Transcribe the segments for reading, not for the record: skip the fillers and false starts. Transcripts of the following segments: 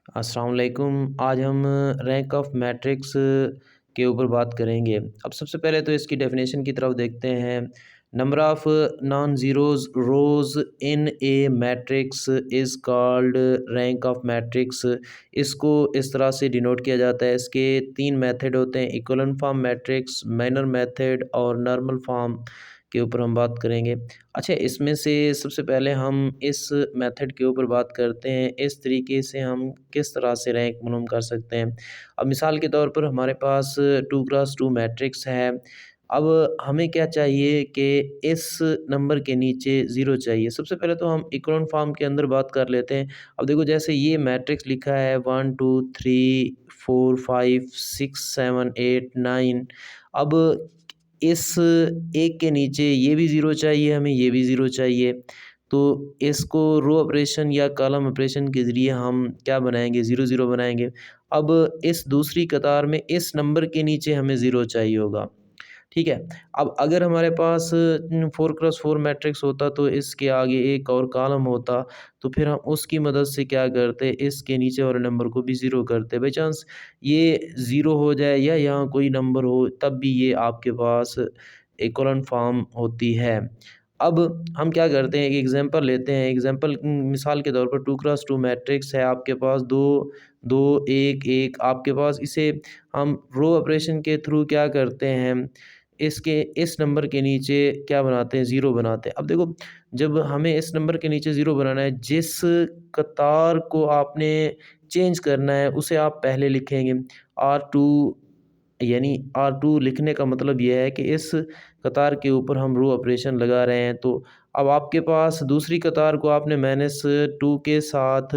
अस्सलाम वालेकुम। आज हम रैंक ऑफ मैट्रिक्स के ऊपर बात करेंगे। अब सबसे पहले तो इसकी डेफिनेशन की तरफ देखते हैं। Number of non zeros rows in a matrix is called rank of matrix. इसको इस तरह से डिनोट किया जाता है। इसके 3 मेथड होते हैं, इकोलन फॉर्म मैट्रिक्स, माइनर मेथड और नॉर्मल फॉर्म के ऊपर हम बात करेंगे। अच्छा, इसमें से सबसे पहले हम इस मेथड के ऊपर बात करते हैं। इस तरीके से हम किस तरह से रैंक मालूम कर सकते हैं। अब मिसाल के तौर पर हमारे पास 2x2 मैट्रिक्स है। अब हमें क्या चाहिए कि इस नंबर के नीचे ज़ीरो चाहिए। सबसे पहले तो हम इकोलन फॉर्म के अंदर बात कर लेते हैं। अब देखो, जैसे ये मैट्रिक्स लिखा है 1 2 3 4 5 6 7 8 9। अब इस एक के नीचे ये भी ज़ीरो चाहिए हमें, ये भी ज़ीरो चाहिए। तो इसको रो ऑपरेशन या कॉलम ऑपरेशन के ज़रिए हम क्या बनाएँगे, ज़ीरो ज़ीरो बनाएँगे। अब इस दूसरी कतार में इस नंबर के नीचे हमें ज़ीरो चाहिए होगा, ठीक है। अब अगर हमारे पास 4x4 मैट्रिक्स होता तो इसके आगे एक और कॉलम होता, तो फिर हम उसकी मदद से क्या करते, इसके नीचे वाले नंबर को भी ज़ीरो करते। बाई चांस ये ज़ीरो हो जाए या यहाँ कोई नंबर हो, तब भी ये आपके पास इकोलन फॉर्म होती है। अब हम क्या करते हैं, एक एग्ज़ाम्पल लेते हैं। एग्ज़ाम्पल मिसाल के तौर पर 2x2 मैट्रिक्स है आपके पास, 2 2 1 1 आपके पास। इसे हम रो ऑपरेशन के थ्रू क्या करते हैं, इसके इस नंबर के नीचे क्या बनाते हैं, ज़ीरो बनाते हैं। अब देखो, जब हमें इस नंबर के नीचे ज़ीरो बनाना है, जिस कतार को आपने चेंज करना है उसे आप पहले लिखेंगे। R2 यानी R2 लिखने का मतलब ये है कि इस कतार के ऊपर हम रो ऑपरेशन लगा रहे हैं। तो अब आपके पास दूसरी कतार को आपने -2 के साथ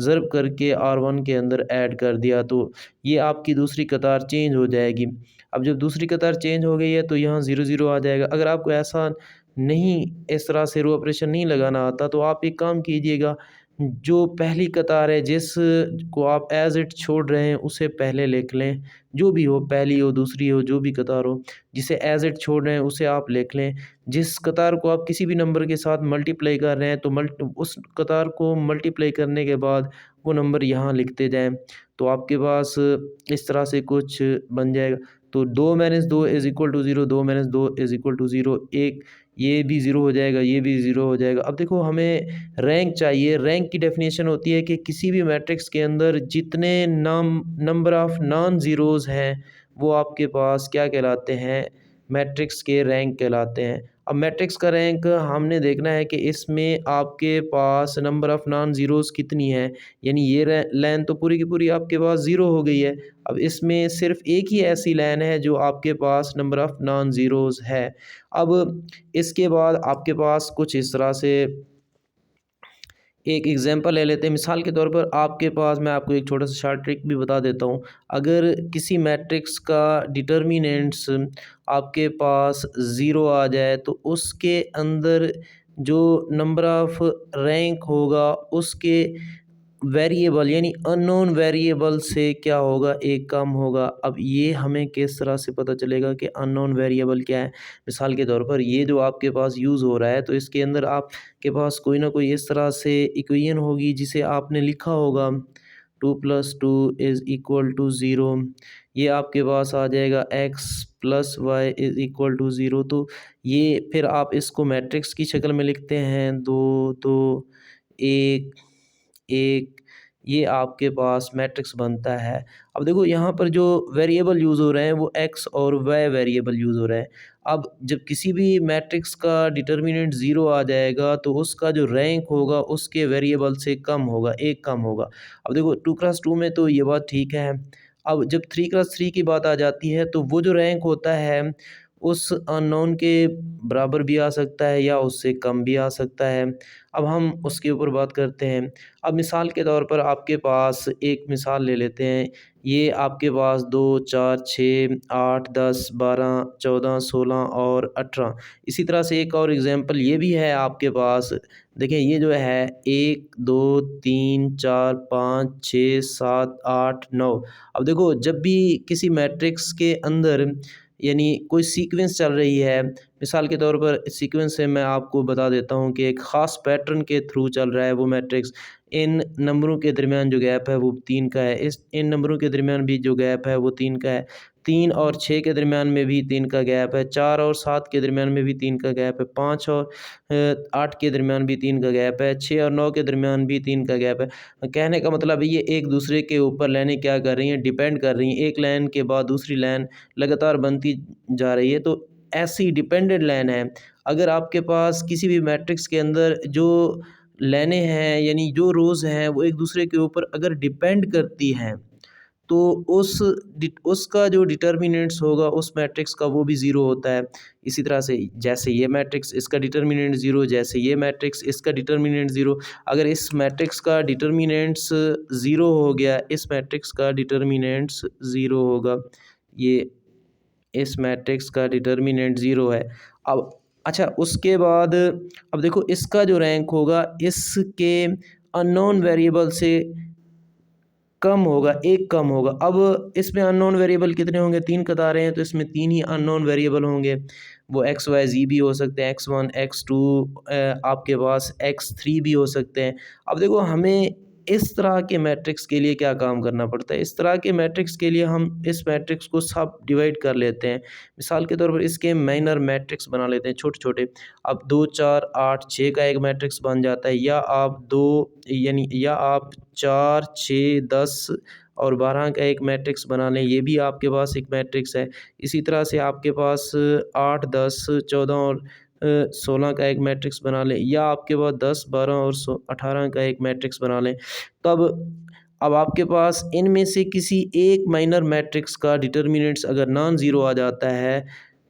ज़र्ब करके R1 के अंदर ऐड कर दिया, तो ये आपकी दूसरी कतार चेंज हो जाएगी। अब जब दूसरी कतार चेंज हो गई है तो यहाँ 0 0 आ जाएगा। अगर आपको ऐसा नहीं, इस तरह से रो ऑपरेशन नहीं लगाना आता, तो आप एक काम कीजिएगा, जो पहली कतार है जिस को आप एज़ इट छोड़ रहे हैं उसे पहले लिख लें। जो भी हो, पहली हो, दूसरी हो, जो भी कतार हो, जिसे एज़ इट छोड़ रहे हैं उसे आप लिख लें। जिस कतार को आप किसी भी नंबर के साथ मल्टीप्लाई कर रहे हैं, तो उस कतार को मल्टीप्लाई करने के बाद वो नंबर यहाँ लिखते जाएँ। तो आपके पास इस तरह से कुछ बन जाएगा। तो 2 - 2 = 0, 2 - 2 = 0, 1 ये भी ज़ीरो हो जाएगा, ये भी ज़ीरो हो जाएगा। अब देखो, हमें रैंक चाहिए। रैंक की डेफ़िनेशन होती है कि किसी भी मैट्रिक्स के अंदर जितने नंबर ऑफ़ नॉन ज़ीरोज़ हैं, वो आपके पास क्या कहलाते हैं, मैट्रिक्स के रैंक कहलाते हैं। अब मैट्रिक्स का रैंक हमने देखना है कि इसमें आपके पास नंबर ऑफ़ नॉन ज़ीरोज़ कितनी है, यानी ये लाइन तो पूरी की पूरी आपके पास ज़ीरो हो गई है। अब इसमें सिर्फ़ एक ही ऐसी लाइन है जो आपके पास नंबर ऑफ़ नॉन ज़ीरोज़ है। अब इसके बाद आपके पास कुछ इस तरह से एक एग्जांपल ले लेते हैं। मिसाल के तौर पर आपके पास, मैं आपको एक छोटा सा शॉर्ट ट्रिक भी बता देता हूँ। अगर किसी मैट्रिक्स का डिटर्मिनेंट्स आपके पास ज़ीरो आ जाए, तो उसके अंदर जो नंबर ऑफ़ रैंक होगा उसके वेरिएबल यानी अननोन वेरिएबल से क्या होगा, एक कम होगा। अब ये हमें किस तरह से पता चलेगा कि अननोन वेरिएबल क्या है? मिसाल के तौर पर ये जो आपके पास यूज़ हो रहा है, तो इसके अंदर आपके पास कोई ना कोई इस तरह से इक्वेशन होगी जिसे आपने लिखा होगा 2 + 2 = 0। ये आपके पास आ जाएगा x + y = 0। तो ये फिर आप इसको मैट्रिक्स की शक्ल में लिखते हैं, 2 2 1 1, ये आपके पास मैट्रिक्स बनता है। अब देखो, यहाँ पर जो वेरिएबल यूज़ हो रहे हैं वो x और y वेरिएबल यूज़ हो रहा है। अब जब किसी भी मैट्रिक्स का डिटर्मिनेंट 0 आ जाएगा, तो उसका जो रैंक होगा उसके वेरिएबल से कम होगा, एक कम होगा। अब देखो, 2x2 में तो ये बात ठीक है। अब जब 3x3 की बात आ जाती है, तो वो जो रैंक होता है उस अननोन के बराबर भी आ सकता है या उससे कम भी आ सकता है। अब हम उसके ऊपर बात करते हैं। अब मिसाल के तौर पर आपके पास एक मिसाल ले लेते हैं। ये आपके पास 2 4 6 8 10 12 14 16 और 18। इसी तरह से एक और एग्ज़ाम्पल ये भी है आपके पास। देखिए, ये जो है 1 2 3 4 5 6 7 8 9। अब देखो, जब भी किसी मैट्रिक्स के अंदर यानी कोई सीक्वेंस चल रही है, मिसाल के तौर पर सीक्वेंस से मैं आपको बता देता हूँ कि एक ख़ास पैटर्न के थ्रू चल रहा है वो मैट्रिक्स। इन नंबरों के दरमियान जो गैप है वो 3 का है, इन नंबरों के दरमियान भी जो गैप है वो 3 का है, 3 और 6 के दरमियान में भी 3 का गैप है, 4 और 7 के दरमियान में भी 3 का गैप है, 5 और 8 के दरमियान भी 3 का गैप है, 6 और 9 के दरमियान भी 3 का गैप है। कहने का मतलब है ये एक दूसरे के ऊपर लाइनें क्या कर रही हैं, डिपेंड कर रही हैं, एक लाइन के बाद दूसरी लाइन लगातार बनती जा रही है। तो ऐसी डिपेंडेंट लाइन है। अगर आपके पास किसी भी मैट्रिक्स के अंदर जो लाइनें हैं यानी जो रोज़ हैं वो एक दूसरे के ऊपर अगर डिपेंड करती हैं तो उसका जो डिटर्मिनेंट्स होगा उस मैट्रिक्स का वो भी ज़ीरो होता है। इसी तरह से जैसे ये मैट्रिक्स इसका डिटर्मिनेंट ज़ीरो, जैसे ये मैट्रिक्स इसका डिटर्मिनेंट ज़ीरो। अगर इस मैट्रिक्स का डिटर्मिनेंट्स ज़ीरो हो गया, इस मैट्रिक्स का डिटर्मिनेंट्स ज़ीरो होगा। ये इस मैट्रिक्स का डिटर्मिनेंट ज़ीरो है। अब अच्छा उसके बाद अब देखो इसका जो रैंक होगा इसके अननोन वेरिएबल से कम होगा, एक कम होगा। अब इसमें अननोन वेरिएबल कितने होंगे? 3 कतारें हैं तो इसमें 3 ही अननोन वेरिएबल होंगे। वो एक्स, वाई, ज़ेड भी हो सकते हैं, x1 x2 आपके पास x3 भी हो सकते हैं। अब देखो हमें इस तरह के मैट्रिक्स के लिए क्या काम करना पड़ता है? इस तरह के मैट्रिक्स के लिए हम इस मैट्रिक्स को सब डिवाइड कर लेते हैं। मिसाल के तौर पर इसके माइनर मैट्रिक्स बना लेते हैं छोटे-छोटे। अब 2, 4, 8, 6 का एक मैट्रिक्स बन जाता है या आप 2 यानी या आप 4, 6, 10 और 12 का एक मैट्रिक्स बना लें, ये भी आपके पास एक मैट्रिक्स है। इसी तरह से आपके पास 8, 10, 14 और 16 का एक मैट्रिक्स बना लें या आपके पास 10, 12 और 18 का एक मैट्रिक्स बना लें। तब अब आपके पास इनमें से किसी एक माइनर मैट्रिक्स का डिटर्मिनेंट्स अगर नॉन ज़ीरो आ जाता है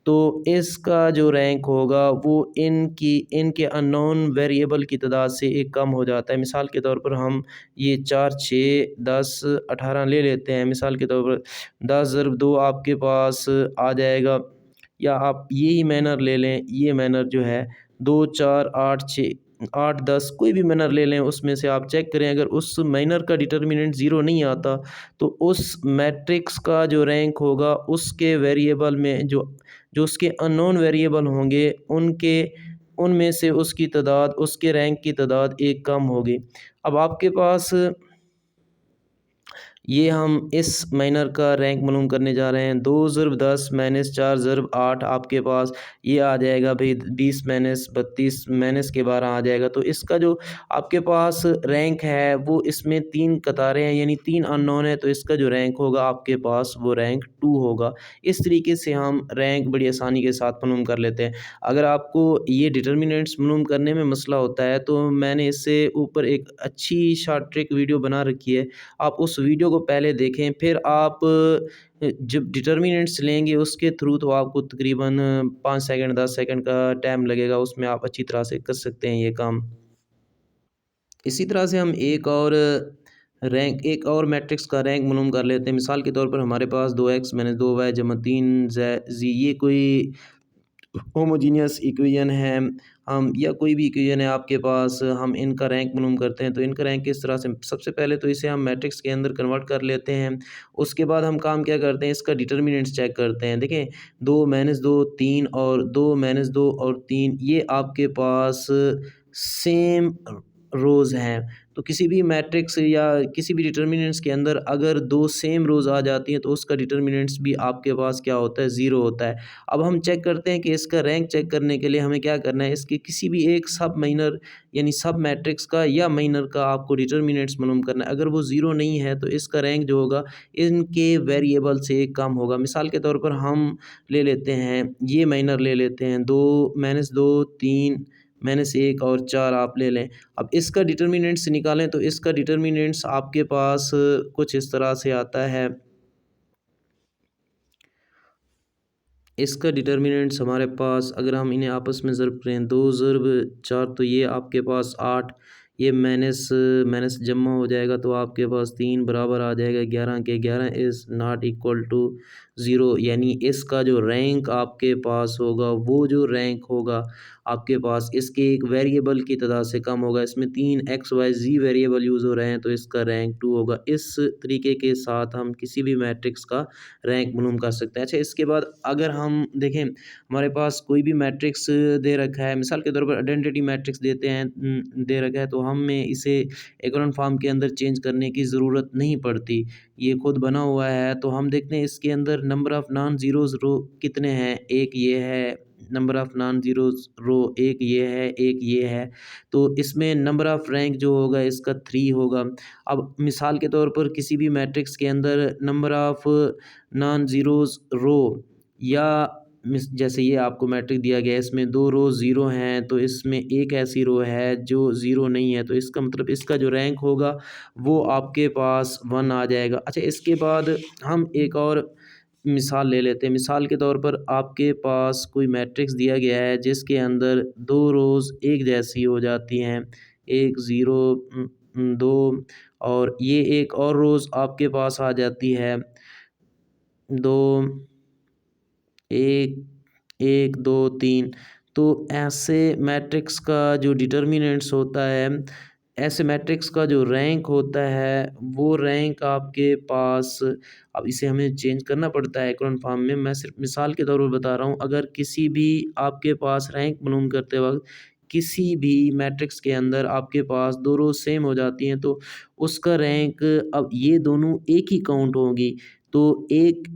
तो इसका जो रैंक होगा वो इनके अननोन वेरिएबल की तादाद से एक कम हो जाता है। मिसाल के तौर पर हम ये 4, 6, 10, 18 ले लेते हैं। मिसाल के तौर पर 10 ज़रब 2 आपके पास आ जाएगा या आप यही मैनर ले लें, ये मैनर जो है 2, 4, 8, 6, 8, 10 कोई भी मैनर ले लें उसमें से आप चेक करें अगर उस मैनर का डिटर्मिनेंट ज़ीरो नहीं आता तो उस मैट्रिक्स का जो रैंक होगा उसके वेरिएबल में जो जो उसके अननोन वेरिएबल होंगे उनके उनमें से उसकी तादाद उसके रैंक की तादाद एक कम होगी। अब आपके पास ये हम इस माइनर का रैंक मालूम करने जा रहे हैं। 2 ज़रब 10 माइनस 4 ज़रब 8 आपके पास ये आ जाएगा भाई 20 माइनस 32 माइनस के 12 आ जाएगा। तो इसका जो आपके पास रैंक है वो इसमें 3 कतारें हैं यानी 3 अननोन है तो इसका जो रैंक होगा आपके पास वो रैंक 2 होगा। इस तरीके से हम रैंक बड़ी आसानी के साथ मालूम कर लेते हैं। अगर आपको ये डिटर्मिनेंट्स मालूम करने में मसला होता है तो मैंने इससे ऊपर एक अच्छी शॉर्ट ट्रिक वीडियो बना रखी है। आप उस वीडियो को पहले देखें फिर आप जब डिटर्मिनेंट्स लेंगे उसके थ्रू तो आपको तकरीबन 5 सेकंड 10 सेकंड का टाइम लगेगा उसमें आप अच्छी तरह से कर सकते हैं ये काम। इसी तरह से हम एक और मैट्रिक्स का रैंक मालूम कर लेते हैं। मिसाल के तौर पर हमारे पास 2x माइनस 2y जमा 3 ज़ी ये कोई होमोजीनियस इक्वेशन है हम या कोई भी इक्वेशन है आपके पास हम इनका रैंक मालूम करते हैं। तो इनका रैंक किस तरह से सबसे पहले तो इसे हम मैट्रिक्स के अंदर कन्वर्ट कर लेते हैं। उसके बाद हम काम क्या करते हैं इसका डिटर्मिनेंट्स चेक करते हैं। देखें 2 माइनस 2 3 और 2 माइनस 2 और 3 ये आपके पास सेम रोज़ हैं। तो किसी भी मैट्रिक्स या किसी भी डिटर्मिनेंट्स के अंदर अगर 2 सेम रोज़ आ जाती हैं तो उसका डिटर्मिनेंट्स भी आपके पास क्या होता है ज़ीरो होता है। अब हम चेक करते हैं कि इसका रैंक चेक करने के लिए हमें क्या करना है इसके किसी भी एक सब माइनर यानी सब मैट्रिक्स का या माइनर का आपको डिटर्मिनेंट्स मालूम करना है। अगर वो ज़ीरो नहीं है तो इसका रैंक जो होगा इनके वेरिएबल से कम होगा। मिसाल के तौर पर हम ले लेते हैं ये माइनर ले लेते हैं 2 माइनस 2 3 माइनस 1 और 4 आप ले लें। अब इसका डिटर्मिनेंट्स निकालें तो इसका डिटर्मिनेंट्स आपके पास कुछ इस तरह से आता है। इसका डिटर्मिनेंट्स हमारे पास अगर हम इन्हें आपस में ज़रब करें 2 ज़रब 4 तो ये आपके पास 8 ये माइनस माइनस जमा हो जाएगा तो आपके पास 3 बराबर आ जाएगा 11 के 11 is not equal to zero यानी इसका जो रैंक आपके पास होगा वो जो रैंक होगा आपके पास इसके एक वेरिएबल की तादाद से कम होगा। इसमें 3 एक्स वाई ज़ी वेरिएबल यूज़ हो रहे हैं तो इसका रैंक 2 होगा। इस तरीके के साथ हम किसी भी मैट्रिक्स का रैंक मालूम कर सकते हैं। अच्छा, इसके बाद अगर हम देखें हमारे पास कोई भी मैट्रिक्स दे रखा है, मिसाल के तौर पर आइडेंटिटी मैट्रिक्स देते हैं दे रखा है तो हमें इसे इकोलन फॉर्म के अंदर चेंज करने की ज़रूरत नहीं पड़ती। ये खुद बना हुआ है तो हम देखते हैं इसके अंदर नंबर ऑफ़ नॉन ज़ीरोज़ रो कितने हैं। एक ये है, नंबर ऑफ़ नॉन ज़ीरोज़ रो एक ये है, एक ये है। तो इसमें नंबर ऑफ़ रैंक जो होगा इसका 3 होगा। अब मिसाल के तौर पर किसी भी मैट्रिक्स के अंदर नंबर ऑफ़ नॉन ज़ीरोज़ रो या जैसे ये आपको मैट्रिक्स दिया गया है इसमें 2 रो 0 हैं तो इसमें एक ऐसी रो है जो 0 नहीं है तो इसका मतलब इसका जो रैंक होगा वो आपके पास 1 आ जाएगा। अच्छा, इसके बाद हम एक और मिसाल ले लेते हैं। मिसाल के तौर पर आपके पास कोई मैट्रिक्स दिया गया है जिसके अंदर 2 रोज़ एक जैसी हो जाती हैं, 1 0 2 और ये एक और रोज़ आपके पास आ जाती है 2 1 1 2 3। तो ऐसे मैट्रिक्स का जो डिटर्मिनेंट्स होता है, ऐसे मैट्रिक्स का जो रैंक होता है, वो रैंक आपके पास अब इसे हमें चेंज करना पड़ता है इकोलन फॉर्म में। मैं सिर्फ मिसाल के तौर पर बता रहा हूँ, अगर किसी भी आपके पास रैंक मालूम करते वक़्त किसी भी मैट्रिक्स के अंदर आपके पास 2 रो सेम हो जाती हैं, तो उसका रैंक अब ये दोनों एक ही काउंट होंगी। तो एक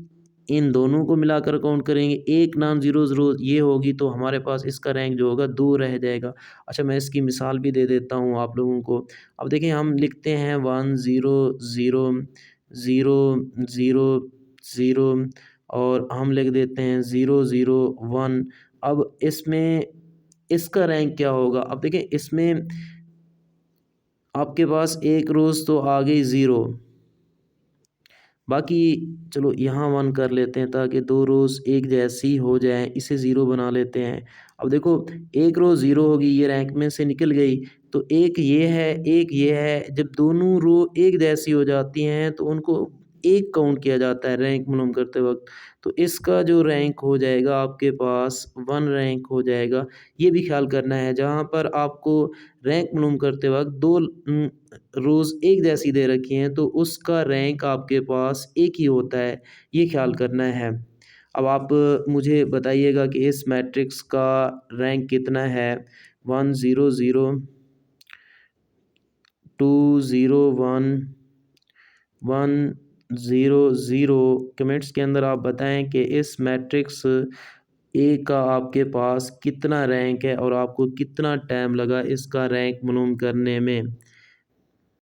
इन दोनों को मिलाकर काउंट करेंगे, एक नॉन ज़ीरोज़ रो ये होगी तो हमारे पास इसका रैंक जो होगा 2 रह जाएगा। अच्छा, मैं इसकी मिसाल भी दे देता हूँ आप लोगों को। अब देखिए हम लिखते हैं 1 0 0 0 0 0 और हम लिख देते हैं 0 0 1। अब इसमें इसका रैंक क्या होगा? अब देखिए इसमें आपके पास एक रोज़ तो आ गई 0, बाकी चलो यहाँ 1 कर लेते हैं ताकि 2 रोज़ एक जैसी हो जाएँ, इसे 0 बना लेते हैं। अब देखो एक रो 0 होगी, ये रैंक में से निकल गई, तो एक ये है, एक ये है। जब दोनों रो एक जैसी हो जाती हैं तो उनको एक काउंट किया जाता है रैंक मालूम करते वक़्त। तो इसका जो रैंक हो जाएगा आपके पास 1 रैंक हो जाएगा। ये भी ख़्याल करना है जहाँ पर आपको रैंक मालूम करते वक़्त 2 रोज़ एक जैसी दे रखी हैं तो उसका रैंक आपके पास एक ही होता है, ये ख़्याल करना है। अब आप मुझे बताइएगा कि इस मैट्रिक्स का रैंक कितना है? 1 0 0 2 0 1 1 0 0 कमेंट्स के अंदर आप बताएँ कि इस मैट्रिक्स ए का आपके पास कितना रैंक है और आपको कितना टाइम लगा इसका रैंक मालूम करने में।